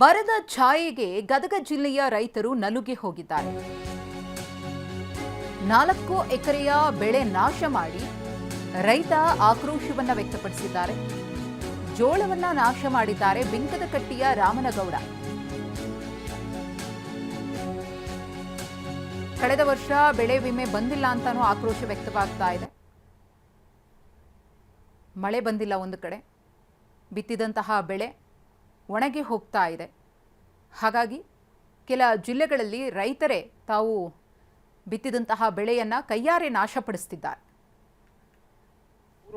ಬರದ ಛಾಯೆಗೆ ಗದಗ ಜಿಲ್ಲೆಯ ರೈತರು ನಲುಗಿ ಹೋಗಿದ್ದಾರೆ. 4 ಎಕರೆಯ ಬೆಳೆ ನಾಶ ಮಾಡಿ ರೈತ ಆಕ್ರೋಶವನ್ನ ವ್ಯಕ್ತಪಡಿಸಿದ್ದಾರೆ. ಜೋಳವನ್ನ ನಾಶ ಮಾಡಿದ್ದಾರೆ ಬಿಂಕದಕಟ್ಟಿಯ ರಾಮನಗೌಡ. ಕಳೆದ ವರ್ಷ ಬೆಳೆ ವಿಮೆ ಬಂದಿಲ್ಲ ಅಂತಾನೂ ಆಕ್ರೋಶ ವ್ಯಕ್ತವಾಗ್ತಾ ಇದೆ. ಮಳೆ ಬಂದಿಲ್ಲ, ಒಂದು ಕಡೆ ಬಿತ್ತಿದಂತಹ ಬೆಳೆ ಒಣಗಿ ಹೋಗ್ತಾ ಇದೆ. ಹಾಗಾಗಿ ಕೆಲ ಜಿಲ್ಲೆಗಳಲ್ಲಿ ರೈತರೇ ತಾವು ಬಿತ್ತಿದಂತಹ ಬೆಳೆಯನ್ನು ಕೈಯಾರೆ ನಾಶಪಡಿಸ್ತಿದ್ದಾರೆ.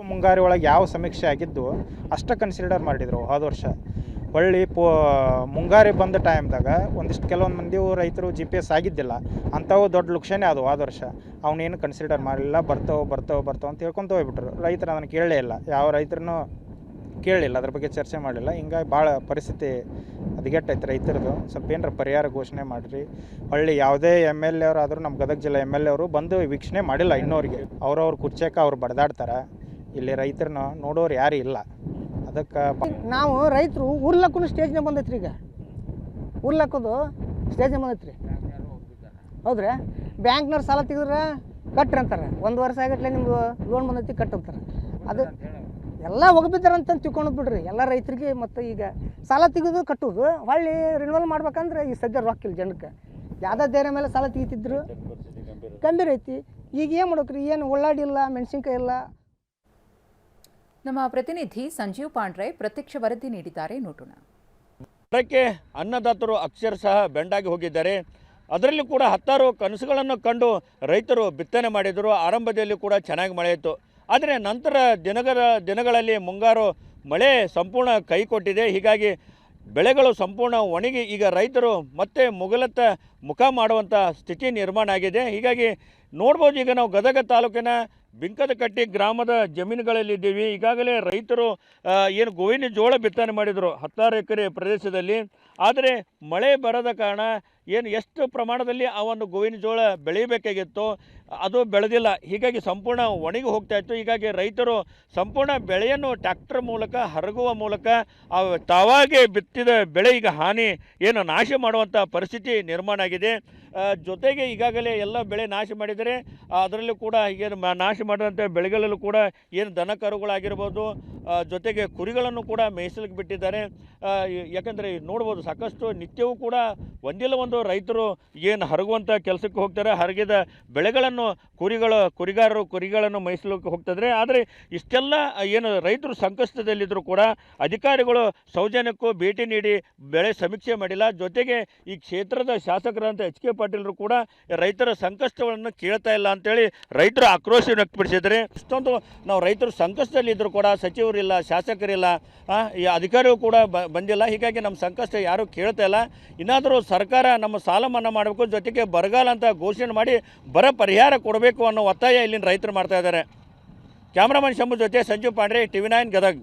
ಮುಂಗಾರು ಒಳಗೆ ಯಾವ ಸಮೀಕ್ಷೆ ಆಗಿದ್ದು ಅಷ್ಟ ಕನ್ಸಿಡರ್ ಮಾಡಿದ್ರು ಹೋದ ವರ್ಷ. ಹೊಳ್ಳಿ ಮುಂಗಾರಿ ಬಂದ ಟೈಮ್ದಾಗ ಒಂದಿಷ್ಟು ಕೆಲವೊಂದು ಮಂದಿ ರೈತರು GPS ಆಗಿದ್ದಿಲ್ಲ, ಅಂಥವು ದೊಡ್ಡ ಲುಕ್ಷಣೆ ಅದು ಹೋದ ವರ್ಷ. ಅವನೇನು ಕನ್ಸಿಡರ್ ಮಾಡಲಿಲ್ಲ, ಬರ್ತಾವೆ ಅಂತ ಹೇಳ್ಕೊಂತ ಹೋಗ್ಬಿಟ್ರು. ರೈತರು ಅದನ್ನು ಕೇಳಲೇ ಇಲ್ಲ, ಯಾವ ರೈತರನ್ನು ಕೇಳಿಲ್ಲ, ಅದ್ರ ಬಗ್ಗೆ ಚರ್ಚೆ ಮಾಡಲಿಲ್ಲ. ಹಿಂಗಾಗಿ ಭಾಳ ಪರಿಸ್ಥಿತಿ ಹದಗೆಟ್ಟೈತೆ ರೈತರದು. ಸ್ವಲ್ಪ ಏನಾರ ಪರಿಹಾರ ಘೋಷಣೆ ಮಾಡಿರಿ. ಹೊಳ್ಳಿ ಯಾವುದೇ MLA ಅವರಾದರೂ ನಮ್ಮ ಗದಗ ಜಿಲ್ಲೆ MLA ಅವರು ಬಂದು ವೀಕ್ಷಣೆ ಮಾಡಿಲ್ಲ ಇನ್ನೋರಿಗೆ. ಅವ್ರವ್ರ ಕುರ್ಚಕ್ಕೆ ಅವ್ರು ಬಡ್ದಾಡ್ತಾರೆ. ಇಲ್ಲಿ ರೈತರನ್ನ ನೋಡೋರು ಯಾರು ಇಲ್ಲ. ಅದಕ್ಕೆ ನಾವು ರೈತರು ಊರ್ಲಕ್ಕೂ ಸ್ಟೇಜ್ನಾಗ ಬಂದೈತ್ರಿ. ಈಗ ಊರ್ಲಕ್ಕದು ಸ್ಟೇಜ್ನಾಗ ಬಂದೈತ್ರಿ. ಹೌದ್ರಿ, ಬ್ಯಾಂಕ್ನವ್ರು ಸಾಲ ತೆಗೆದ್ರೆ ಕಟ್ರಿ ಅಂತಾರೆ. 1 ವರ್ಷ ಆಗಟ್ಲೆ ನಿಮ್ದು ಲೋನ್ ಬಂದೈತಿ ಕಟ್ ಅಂತಾರೆ. ಅದು ಎಲ್ಲ ಹೋಗ್ಬಿದ್ದಾರಂತ ತಿಳ್ಕೊಂಡು ಬಿಡ್ರಿ ಎಲ್ಲ ರೈತರಿಗೆ. ಮತ್ತು ಈಗ ಸಾಲ ತೆಗೆದು ಕಟ್ಟೋದು ಹೊಳ್ಳಿ ರಿನ್ಯೂವಲ್ ಮಾಡ್ಬೇಕಂದ್ರೆ ಈ ಸದ್ಯ ರೊಕ್ಕಿಲ್ಲ ಜನಕ್ಕೆ. ಯಾವುದೇ ಧೈರ್ಯ ಮೇಲೆ ಸಾಲ ತೆಗಿತಿದ್ರು, ಗಂಭೀರ ಐತಿ. ಈಗ ಏನು ಮಾಡ್ಬೇಕ್ರಿ? ಏನು ಉಳ್ಳಾಡಿ ಇಲ್ಲ, ಮೆಣಸಿನ್ಕಾಯಿ ಇಲ್ಲ. ನಮ್ಮ ಪ್ರತಿನಿಧಿ ಸಂಜೀವ್ ಪಾಂಡ್ರೆ ಪ್ರತ್ಯಕ್ಷ ವರದಿ ನೀಡಿದ್ದಾರೆ, ನೋಡೋಣ. ಅದಕ್ಕೆ ಅನ್ನದಾತರು ಅಕ್ಷರಶಃ ಬೆಂಡಾಗಿ ಹೋಗಿದ್ದಾರೆ. ಅದರಲ್ಲಿ ಕೂಡ ಹತ್ತಾರು ಕನಸುಗಳನ್ನು ಕಂಡು ರೈತರು ಬಿತ್ತನೆ ಮಾಡಿದರು. ಆರಂಭದಲ್ಲಿ ಕೂಡ ಚೆನ್ನಾಗಿ ಮಳೆ ಇತ್ತು. ಆದರೆ ನಂತರ ದಿನಗಳಲ್ಲಿ ಮುಂಗಾರು ಮಳೆ ಸಂಪೂರ್ಣ ಕೈ ಕೊಟ್ಟಿದೆ. ಹೀಗಾಗಿ ಬೆಳೆಗಳು ಸಂಪೂರ್ಣ ಒಣಗಿ ಈಗ ರೈತರು ಮತ್ತೆ ಮುಗಲತ್ತ ಮುಖ ಮಾಡುವಂಥ ಸ್ಥಿತಿ ನಿರ್ಮಾಣ ಆಗಿದೆ. ಹೀಗಾಗಿ ನೋಡ್ಬೋದು, ಈಗ ನಾವು ಗದಗ ತಾಲೂಕಿನ ಬಿಂಕದಕಟ್ಟಿ ಗ್ರಾಮದ ಜಮೀನುಗಳಲ್ಲಿದ್ದೀವಿ. ಈಗಾಗಲೇ ರೈತರು ಏನು ಗೋವಿನ ಜೋಳ ಬಿತ್ತನೆ ಮಾಡಿದರು 16 ಎಕರೆ ಪ್ರದೇಶದಲ್ಲಿ. ಆದರೆ ಮಳೆ ಬರದ ಕಾರಣ ಎಷ್ಟು ಪ್ರಮಾಣದಲ್ಲಿ ಆ ಒಂದು ಗೋವಿನ ಜೋಳ ಬೆಳೀಬೇಕಾಗಿತ್ತು ಅದು ಬೆಳೆದಿಲ್ಲ. ಹೀಗಾಗಿ ಸಂಪೂರ್ಣ ಒಣಗಿ ಹೋಗ್ತಾ ಇತ್ತು. ಹೀಗಾಗಿ ರೈತರು ಸಂಪೂರ್ಣ ಬೆಳೆಯನ್ನು ಟ್ರ್ಯಾಕ್ಟರ್ ಮೂಲಕ ಹರಗುವ ಮೂಲಕ ತಾವಾಗೆ ಬಿತ್ತಿದ ಬೆಳೆ ಈಗ ನಾಶ ಮಾಡುವಂಥ ಪರಿಸ್ಥಿತಿ ನಿರ್ಮಾಣ ಆಗಿದೆ. ಜೊತೆಗೆ ಈಗಾಗಲೇ ಎಲ್ಲ ಬೆಳೆ ನಾಶ ಮಾಡಿದರೆ ಅದರಲ್ಲೂ ಕೂಡ ನಾಶ ಮಾಡಿದಂಥ ಬೆಳೆಗಳಲ್ಲೂ ಕೂಡ ದನ ಕರುಗಳಾಗಿರ್ಬೋದು, ಜೊತೆಗೆ ಕುರಿಗಳನ್ನು ಕೂಡ ಮೇಯಿಸಲಿಕ್ಕೆ ಬಿಟ್ಟಿದ್ದಾರೆ. ಯಾಕಂದರೆ ನೋಡ್ಬೋದು, ಸಾಕಷ್ಟು ನಿತ್ಯವೂ ಕೂಡ ಒಂದಿಲ್ಲ ಒಂದು ರೈತರು ಹರಗುವಂಥ ಕೆಲಸಕ್ಕೆ ಹೋಗ್ತಾರೆ. ಹರಗಿದ ಬೆಳೆಗಳನ್ನು ಕುರಿಗಾರರು ಮೇಯಿಸಲಿಕ್ಕೆ ಹೋಗ್ತಿದ್ದಾರೆ. ಆದರೆ ಇಷ್ಟೆಲ್ಲ ರೈತರು ಸಂಕಷ್ಟದಲ್ಲಿದ್ದರೂ ಕೂಡ ಅಧಿಕಾರಿಗಳು ಸೌಜನ್ಯಕ್ಕೂ ಭೇಟಿ ನೀಡಿ ಬೆಳೆ ಸಮೀಕ್ಷೆ ಮಾಡಿಲ್ಲ. ಜೊತೆಗೆ ಈ ಕ್ಷೇತ್ರದ ಶಾಸಕರಂತ HK ಪಾಟೀಲರು ಕೂಡ ರೈತರ ಸಂಕಷ್ಟಗಳನ್ನು ಕೇಳ್ತಾ ಇಲ್ಲ ಅಂತೇಳಿ ರೈತರು ಆಕ್ರೋಶ ವ್ಯಕ್ತಪಡಿಸಿದ್ದಾರೆ. ಇಷ್ಟೊಂದು ನಾವು ರೈತರು ಸಂಕಷ್ಟದಲ್ಲಿದ್ದರೂ ಕೂಡ ಸಚಿವರಿಲ್ಲ, ಶಾಸಕರಿಲ್ಲ, ಈ ಅಧಿಕಾರಿಗಳು ಕೂಡ ಬಂದಿಲ್ಲ. ಹೀಗಾಗಿ ನಮ್ಮ ಸಂಕಷ್ಟ ಯಾರೂ ಕೇಳ್ತಾ ಇಲ್ಲ. ಇನ್ನಾದರೂ ಸರ್ಕಾರ ನಮ್ಮ ಸಾಲ ಮನ್ನಾ ಮಾಡಬೇಕು, ಜೊತೆಗೆ ಬರಗಾಲ ಅಂತ ಘೋಷಣೆ ಮಾಡಿ ಬರ ಪರಿಹಾರ ಕೊಡಬೇಕು ಅನ್ನೋ ಒತ್ತಾಯ ಇಲ್ಲಿನ ರೈತರು ಮಾಡ್ತಾ ಇದ್ದಾರೆ. ಕ್ಯಾಮ್ರಾಮನ್ ಶಂಭು ಜೊತೆ ಸಂಜೀವ್ ಪಾಂಡ್ರೆ, TV9 ಗದಗ್.